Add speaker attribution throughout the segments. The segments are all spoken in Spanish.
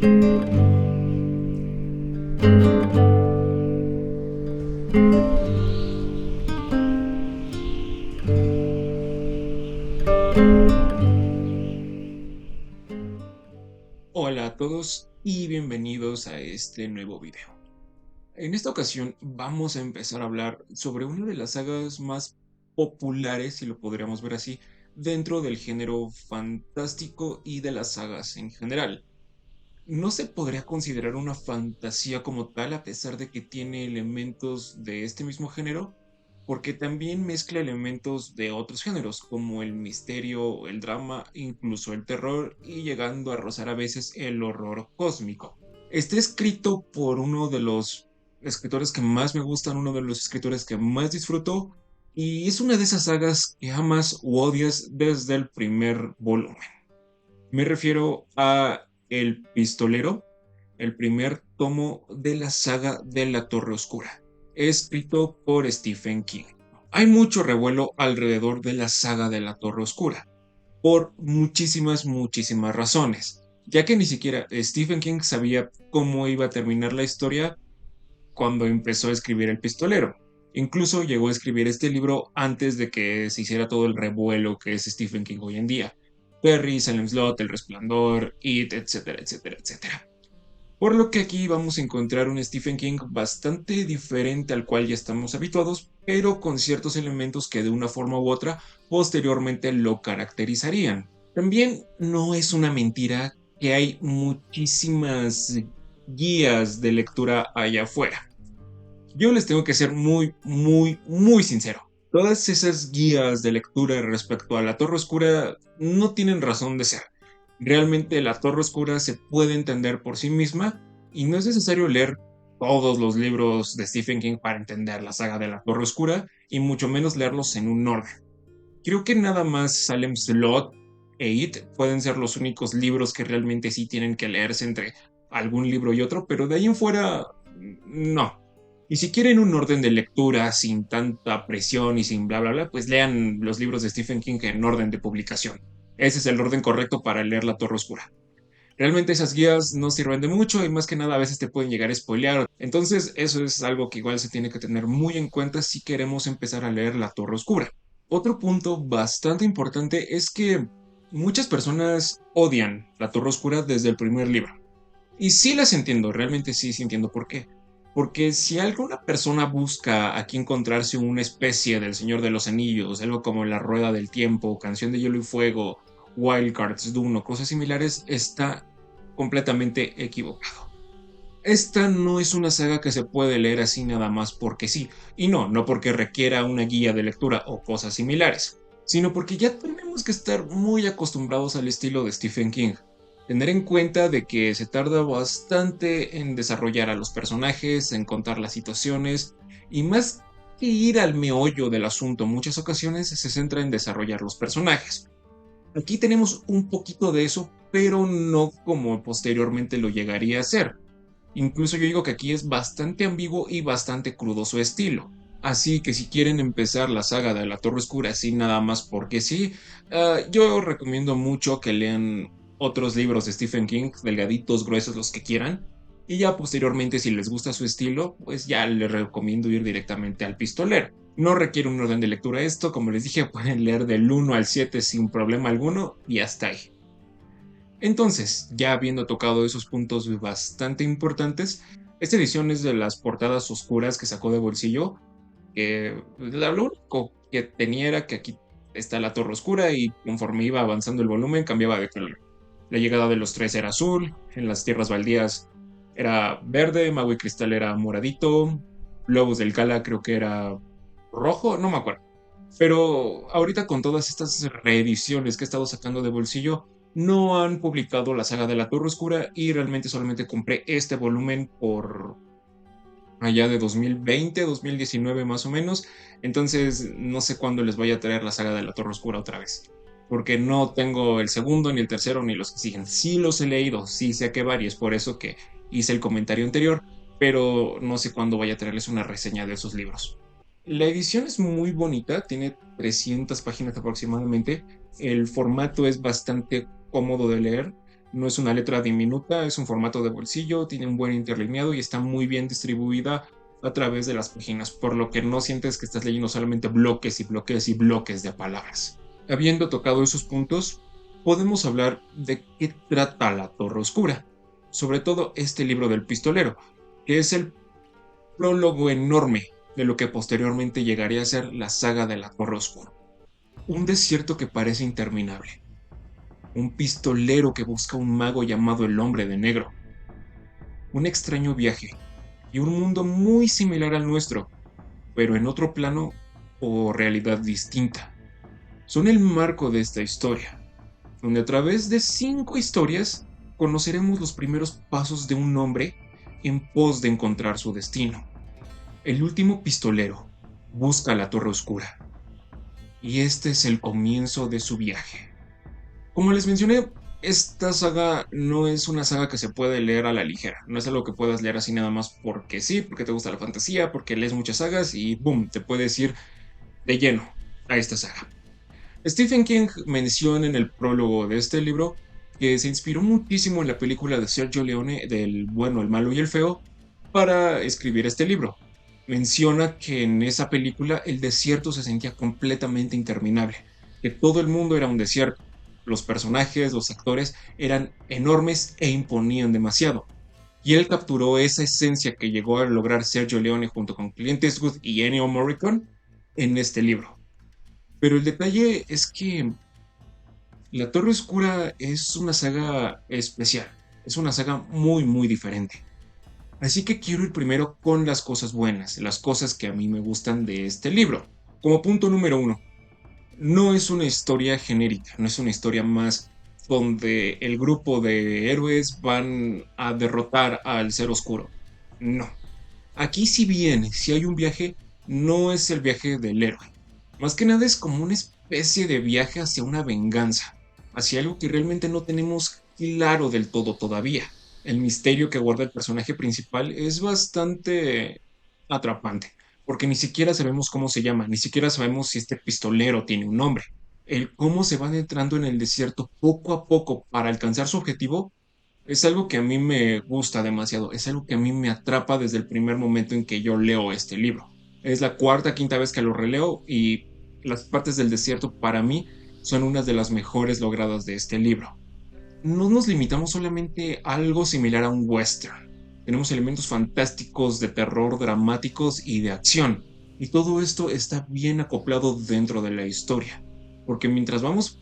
Speaker 1: Hola a todos y bienvenidos a este nuevo video. En esta ocasión vamos a empezar a hablar sobre una de las sagas más populares, si lo podríamos ver así, dentro del género fantástico y de las sagas en general. No se podría considerar una fantasía como tal a pesar de que tiene elementos de este mismo género, porque también mezcla elementos de otros géneros como el misterio, el drama, incluso el terror y llegando a rozar a veces el horror cósmico. Está escrito por uno de los escritores que más me gustan, uno de los escritores que más disfruto, y es una de esas sagas que amas o odias desde el primer volumen. Me refiero a El Pistolero, el primer tomo de la saga de la Torre Oscura, escrito por Stephen King. Hay mucho revuelo alrededor de la saga de la Torre Oscura, por muchísimas razones, ya que ni siquiera Stephen King sabía cómo iba a terminar la historia cuando empezó a escribir El Pistolero. Incluso llegó a escribir este libro antes de que se hiciera todo el revuelo que es Stephen King hoy en día. Perry, Salem Slot, El Resplandor, It, etcétera, etcétera, etcétera. Por lo que aquí vamos a encontrar un Stephen King bastante diferente al cual ya estamos habituados, pero con ciertos elementos que de una forma u otra posteriormente lo caracterizarían. También no es una mentira que hay muchísimas guías de lectura allá afuera. Yo les tengo que ser muy sincero. Todas esas guías de lectura respecto a la Torre Oscura no tienen razón de ser. Realmente la Torre Oscura se puede entender por sí misma y no es necesario leer todos los libros de Stephen King para entender la saga de la Torre Oscura y mucho menos leerlos en un orden. Creo que nada más Salem Slot e It pueden ser los únicos libros que realmente sí tienen que leerse entre algún libro y otro, pero de ahí en fuera no. Y si quieren un orden de lectura sin tanta presión y sin bla bla bla, pues lean los libros de Stephen King en orden de publicación. Ese es el orden correcto para leer La Torre Oscura. Realmente esas guías no sirven de mucho y más que nada a veces te pueden llegar a spoilear. Entonces eso es algo que igual se tiene que tener muy en cuenta si queremos empezar a leer La Torre Oscura. Otro punto bastante importante es que muchas personas odian La Torre Oscura desde el primer libro. Y sí las entiendo, realmente sí entiendo por qué. Porque si alguna persona busca aquí encontrarse una especie del Señor de los Anillos, algo como La Rueda del Tiempo, Canción de Hielo y Fuego, Wildcards, Dune o cosas similares, está completamente equivocado. Esta no es una saga que se puede leer así nada más porque sí, y no porque requiera una guía de lectura o cosas similares, sino porque ya tenemos que estar muy acostumbrados al estilo de Stephen King. Tener en cuenta de que se tarda bastante en desarrollar a los personajes, en contar las situaciones, y más que ir al meollo del asunto, muchas ocasiones se centra en desarrollar los personajes. Aquí tenemos un poquito de eso, pero no como posteriormente lo llegaría a ser. Incluso yo digo que aquí es bastante ambiguo y bastante crudo su estilo. Así que si quieren empezar la saga de la Torre Oscura así nada más porque sí, yo recomiendo mucho que lean otros libros de Stephen King, delgaditos, gruesos, los que quieran. Y ya posteriormente, si les gusta su estilo, pues ya les recomiendo ir directamente al pistolero. No requiere un orden de lectura esto, como les dije, pueden leer del 1 al 7 sin problema alguno y hasta ahí. Entonces, ya habiendo tocado esos puntos bastante importantes, esta edición es de las portadas oscuras que sacó de bolsillo, que lo único que tenía era que aquí está la torre oscura y conforme iba avanzando el volumen cambiaba de color. La llegada de los tres era azul, en las tierras baldías era verde, Mago y Cristal era moradito, Lobos del Cala creo que era rojo, no me acuerdo. Pero ahorita con todas estas reediciones que he estado sacando de bolsillo, no han publicado la saga de la Torre Oscura y realmente solamente compré este volumen por allá de 2020, 2019 más o menos. Entonces no sé cuándo les vaya a traer la saga de la Torre Oscura otra vez. Porque no tengo el segundo, ni el tercero, ni los que siguen. Sí los he leído, sí sé que varios, por eso que hice el comentario anterior, pero no sé cuándo vaya a traerles una reseña de esos libros. La edición es muy bonita, tiene 300 páginas aproximadamente. El formato es bastante cómodo de leer. No es una letra diminuta, es un formato de bolsillo, tiene un buen interlineado y está muy bien distribuida a través de las páginas, por lo que no sientes que estás leyendo solamente bloques y bloques y bloques de palabras. Habiendo tocado esos puntos, podemos hablar de qué trata La Torre Oscura, sobre todo este libro del pistolero, que es el prólogo enorme de lo que posteriormente llegaría a ser la saga de La Torre Oscura. Un desierto que parece interminable, un pistolero que busca un mago llamado el Hombre de Negro, un extraño viaje y un mundo muy similar al nuestro, pero en otro plano o realidad distinta. Son el marco de esta historia, donde a través de 5 historias conoceremos los primeros pasos de un hombre en pos de encontrar su destino. El último pistolero busca la Torre Oscura, y este es el comienzo de su viaje. Como les mencioné, esta saga no es una saga que se puede leer a la ligera, no es algo que puedas leer así nada más porque sí, porque te gusta la fantasía, porque lees muchas sagas y boom, te puedes ir de lleno a esta saga. Stephen King menciona en el prólogo de este libro que se inspiró muchísimo en la película de Sergio Leone del Bueno, el Malo y el Feo para escribir este libro. Menciona que en esa película el desierto se sentía completamente interminable, que todo el mundo era un desierto. Los personajes, los actores eran enormes e imponían demasiado. Y él capturó esa esencia que llegó a lograr Sergio Leone junto con Clint Eastwood y Ennio Morricone en este libro. Pero el detalle es que La Torre Oscura es una saga especial, es una saga muy muy diferente. Así que quiero ir primero con las cosas buenas, las cosas que a mí me gustan de este libro. Como punto número uno, no es una historia genérica, no es una historia más donde el grupo de héroes van a derrotar al ser oscuro. No. Aquí si bien, si hay un viaje, no es el viaje del héroe. Más que nada es como una especie de viaje hacia una venganza, hacia algo que realmente no tenemos claro del todo todavía. El misterio que guarda el personaje principal es bastante atrapante, porque ni siquiera sabemos cómo se llama, ni siquiera sabemos si este pistolero tiene un nombre. El cómo se van entrando en el desierto poco a poco para alcanzar su objetivo es algo que a mí me gusta demasiado, es algo que a mí me atrapa desde el primer momento en que yo leo este libro. Es la cuarta, quinta vez que lo releo y las partes del desierto para mí son unas de las mejores logradas de este libro. No nos limitamos solamente a algo similar a un western. Tenemos elementos fantásticos de terror, dramáticos y de acción. Y todo esto está bien acoplado dentro de la historia. Porque mientras vamos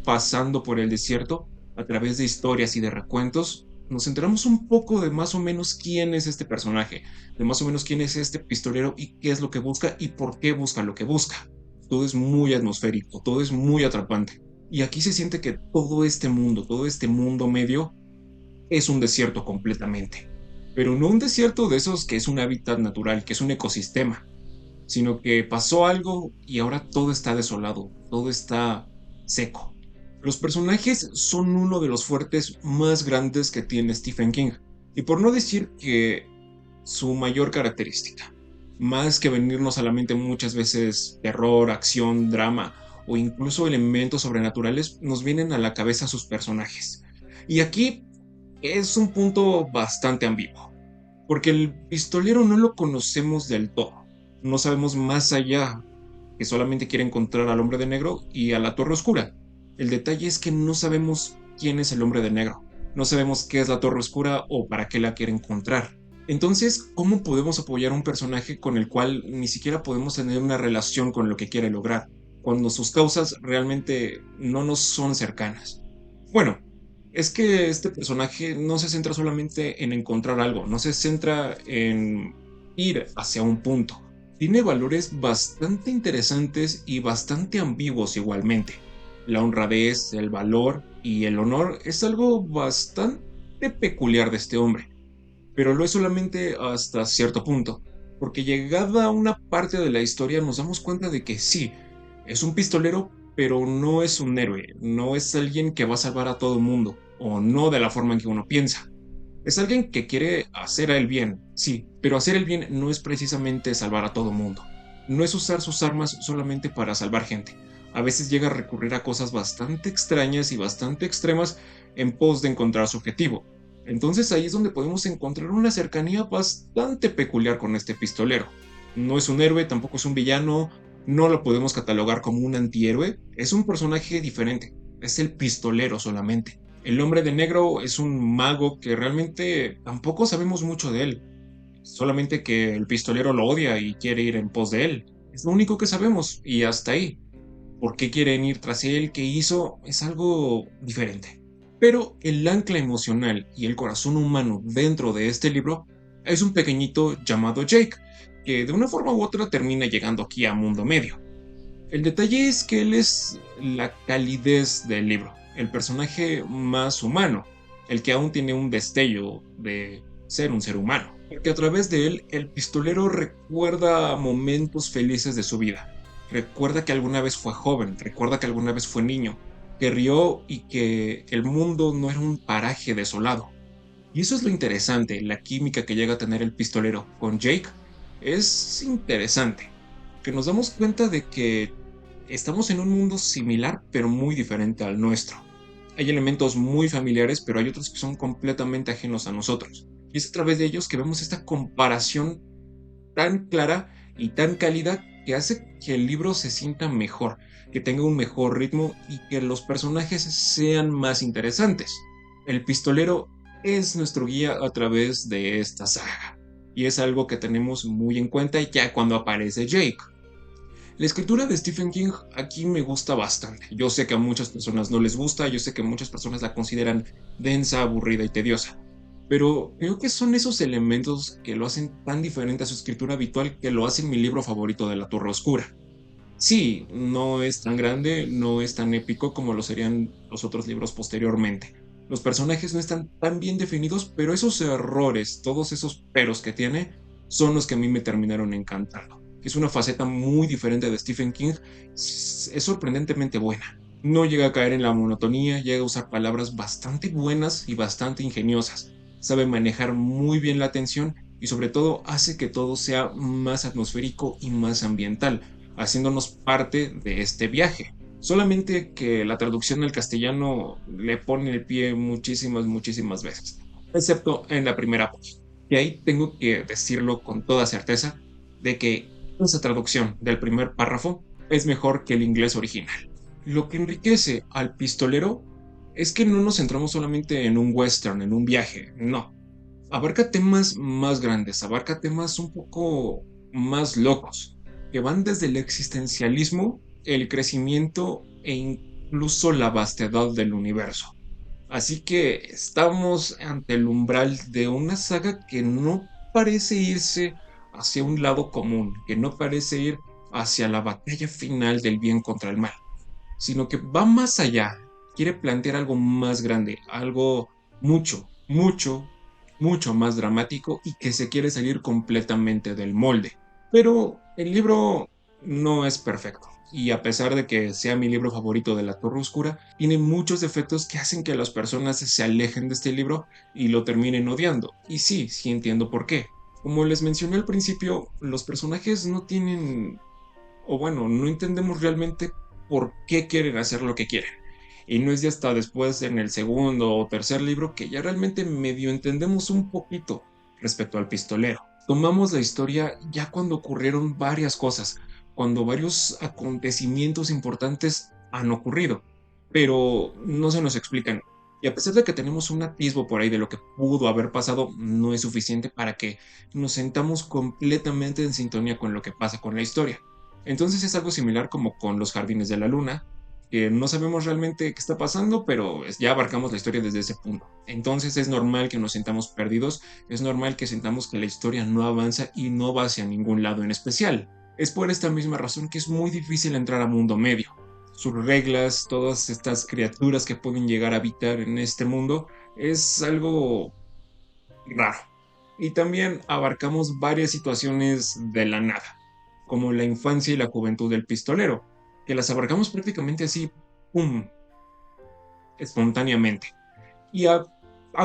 Speaker 1: pasando por el desierto, a través de historias y de recuentos, nos enteramos un poco de más o menos quién es este personaje, de más o menos quién es este pistolero y qué es lo que busca y por qué busca lo que busca. Todo es muy atmosférico, todo es muy atrapante. Y aquí se siente que todo este mundo medio, es un desierto completamente. Pero no un desierto de esos que es un hábitat natural, que es un ecosistema, sino que pasó algo y ahora todo está desolado, todo está seco. Los personajes son uno de los fuertes más grandes que tiene Stephen King, y por no decir que su mayor característica. Más que venirnos a la mente muchas veces terror, acción, drama o incluso elementos sobrenaturales, nos vienen a la cabeza sus personajes. Y aquí es un punto bastante ambiguo, porque el pistolero no lo conocemos del todo. No sabemos más allá que solamente quiere encontrar al hombre de negro y a la torre oscura. El detalle es que no sabemos quién es el hombre de negro. No sabemos qué es la torre oscura o para qué la quiere encontrar. Entonces, ¿cómo podemos apoyar a un personaje con el cual ni siquiera podemos tener una relación con lo que quiere lograr, cuando sus causas realmente no nos son cercanas? Bueno, es que este personaje no se centra solamente en encontrar algo, no se centra en ir hacia un punto. Tiene valores bastante interesantes y bastante ambiguos igualmente. La honradez, el valor y el honor es algo bastante peculiar de este hombre, pero lo es solamente hasta cierto punto, porque llegada a una parte de la historia nos damos cuenta de que sí, es un pistolero, pero no es un héroe, no es alguien que va a salvar a todo el mundo, o no de la forma en que uno piensa. Es alguien que quiere hacer el bien, sí, pero hacer el bien no es precisamente salvar a todo el mundo. No es usar sus armas solamente para salvar gente. A veces llega a recurrir a cosas bastante extrañas y bastante extremas en pos de encontrar su objetivo. Entonces ahí es donde podemos encontrar una cercanía bastante peculiar con este pistolero. No es un héroe, tampoco es un villano, no lo podemos catalogar como un antihéroe, es un personaje diferente, es el pistolero solamente. El hombre de negro es un mago que realmente tampoco sabemos mucho de él, solamente que el pistolero lo odia y quiere ir en pos de él. Es lo único que sabemos y hasta ahí. ¿Por qué quieren ir tras él? ¿Qué hizo? Es algo diferente. Pero el ancla emocional y el corazón humano dentro de este libro es un pequeñito llamado Jake, que de una forma u otra termina llegando aquí a Mundo Medio. El detalle es que él es la calidez del libro, el personaje más humano, el que aún tiene un destello de ser un ser humano. Porque a través de él, el pistolero recuerda momentos felices de su vida. Recuerda que alguna vez fue joven, recuerda que alguna vez fue niño, que rió y que el mundo no era un paraje desolado. Y eso es lo interesante, la química que llega a tener el pistolero con Jake es interesante, que nos damos cuenta de que estamos en un mundo similar pero muy diferente al nuestro. Hay elementos muy familiares, pero hay otros que son completamente ajenos a nosotros. Y es a través de ellos que vemos esta comparación tan clara y tan cálida que hace que el libro se sienta mejor, que tenga un mejor ritmo y que los personajes sean más interesantes. El pistolero es nuestro guía a través de esta saga. Y es algo que tenemos muy en cuenta ya cuando aparece Jake. La escritura de Stephen King aquí me gusta bastante. Yo sé que a muchas personas no les gusta, yo sé que muchas personas la consideran densa, aburrida y tediosa. Pero creo que son esos elementos que lo hacen tan diferente a su escritura habitual que lo hacen mi libro favorito de La Torre Oscura. Sí, no es tan grande, no es tan épico como lo serían los otros libros posteriormente. Los personajes no están tan bien definidos, pero esos errores, todos esos peros que tiene, son los que a mí me terminaron encantando. Es una faceta muy diferente de Stephen King, es sorprendentemente buena. No llega a caer en la monotonía, llega a usar palabras bastante buenas y bastante ingeniosas. Sabe manejar muy bien la atención y sobre todo hace que todo sea más atmosférico y más ambiental, haciéndonos parte de este viaje. Solamente que la traducción al castellano le pone el pie muchísimas veces, excepto en la primera página. Y ahí tengo que decirlo con toda certeza de que esa traducción del primer párrafo es mejor que el inglés original. Lo que enriquece al pistolero es que no nos centramos solamente en un western, en un viaje, no. Abarca temas más grandes, abarca temas un poco más locos, que van desde el existencialismo, el crecimiento e incluso la vastedad del universo. Así que estamos ante el umbral de una saga que no parece irse hacia un lado común, que no parece ir hacia la batalla final del bien contra el mal, sino que va más allá, quiere plantear algo más grande, algo mucho más dramático y que se quiere salir completamente del molde. Pero el libro no es perfecto. Y a pesar de que sea mi libro favorito de La Torre Oscura, tiene muchos defectos que hacen que las personas se alejen de este libro y lo terminen odiando. Y sí entiendo por qué. Como les mencioné al principio, los personajes no tienen, o bueno, no entendemos realmente por qué quieren hacer lo que quieren. Y no es ya hasta después en el segundo o tercer libro que ya realmente medio entendemos un poquito respecto al pistolero. Tomamos la historia ya cuando ocurrieron varias cosas, cuando varios acontecimientos importantes han ocurrido, pero no se nos explican. Y a pesar de que tenemos un atisbo por ahí de lo que pudo haber pasado, no es suficiente para que nos sentamos completamente en sintonía con lo que pasa con la historia. Entonces es algo similar como con Los Jardines de la Luna, que no sabemos realmente qué está pasando, pero ya abarcamos la historia desde ese punto. Entonces es normal que nos sintamos perdidos, es normal que sintamos que la historia no avanza y no va hacia ningún lado en especial. Es por esta misma razón que es muy difícil entrar a Mundo Medio. Sus reglas, todas estas criaturas que pueden llegar a habitar en este mundo, es algo raro. Y también abarcamos varias situaciones de la nada, como la infancia y la juventud del pistolero, que las abarcamos prácticamente así, ¡pum!, espontáneamente. Y a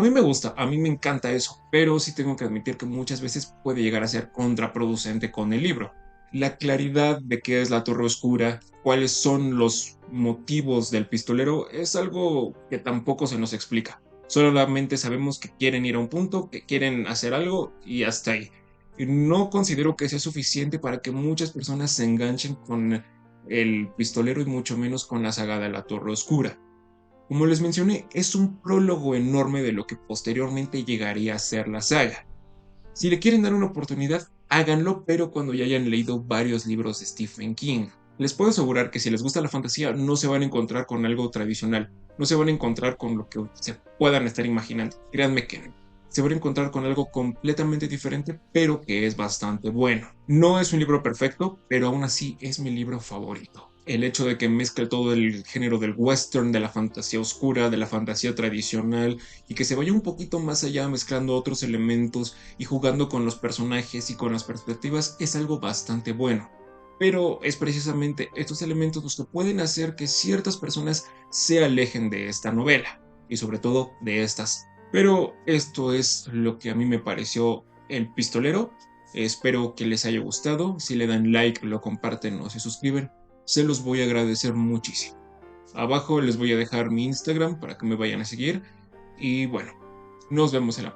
Speaker 1: mí me gusta, a mí me encanta eso, pero sí tengo que admitir que muchas veces puede llegar a ser contraproducente con el libro. la claridad de qué es la Torre Oscura, cuáles son los motivos del pistolero, es algo que tampoco se nos explica. Solamente sabemos que quieren ir a un punto, que quieren hacer algo y hasta ahí. Y no considero que sea suficiente para que muchas personas se enganchen con el pistolero y mucho menos con la saga de la Torre Oscura. Como les mencioné, es un prólogo enorme de lo que posteriormente llegaría a ser la saga. Si le quieren dar una oportunidad, háganlo, pero cuando ya hayan leído varios libros de Stephen King. Les puedo asegurar que si les gusta la fantasía, no se van a encontrar con algo tradicional, no se van a encontrar con lo que se puedan estar imaginando. Créanme que no. Se van a encontrar con algo completamente diferente, pero que es bastante bueno. No es un libro perfecto, pero aún así es mi libro favorito. El hecho de que mezcle todo el género del western, de la fantasía oscura, de la fantasía tradicional, y que se vaya un poquito más allá mezclando otros elementos y jugando con los personajes y con las perspectivas es algo bastante bueno. Pero es precisamente estos elementos los que pueden hacer que ciertas personas se alejen de esta novela y sobre todo de estas. Pero esto es lo que a mí me pareció El Pistolero. Espero que les haya gustado. Si le dan like, lo comparten o se suscriben, se los voy a agradecer muchísimo. Abajo les voy a dejar mi Instagram para que me vayan a seguir. Y bueno, nos vemos en la